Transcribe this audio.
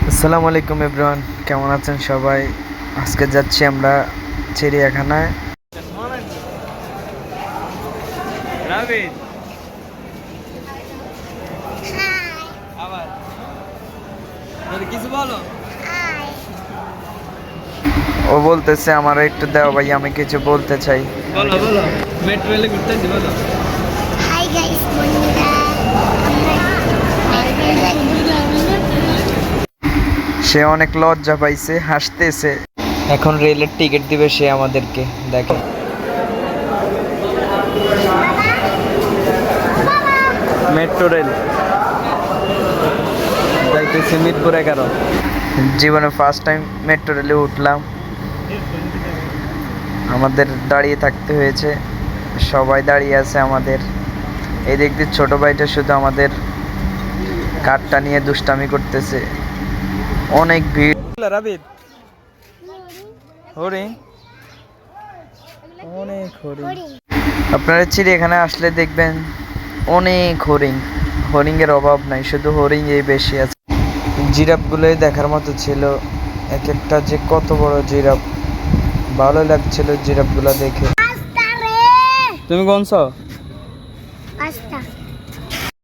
আসসালামু আলাইকুম এভরিওয়ান, কেমন আছেন সবাই? আজকে যাচ্ছি আমরা চিড়িয়াখানায়। রাবিদ আবার কিছু বলো। ও বলতেছে আমার একটু দাও ভাই, আমি কিছু বলতে চাই। বলো বলো, মেট্রো রেলে ঘুরতেছি, বলো। হাই গাইস বন্ধুরা, সে অনেক লজ্জা পাইছে, হাসতেছে। এখন রেলের টিকিট দিবে সে আমাদেরকে, দেখে। মেট্রো রেল যাইতেছে মিরপুর 11। জীবনে ফার্স্ট টাইম মেট্রো রেলে উঠলাম। আমাদের দাঁড়িয়ে থাকতে হয়েছে, সবাই দাঁড়িয়ে আছে আমাদের। এই দিক দিয়ে ছোট ভাইটা শুধু আমাদের কার্ডটা নিয়ে দুষ্টামি করতেছে। অনেক ভিড়। রাবিদ হরিণ, অনেক হরিণ। আপনারা চিড়িয়াখানায় আসলে দেখবেন অনেক হরিণ। হরিণের অভাব নাই, শুধু হরিণই বেশি আছে। জিরাফগুলোই দেখার মতো ছিল, এক একটা যে কত বড় জিরাফ। ভালো লাগছিল জিরাফগুলো দেখে। তুমি গনছ?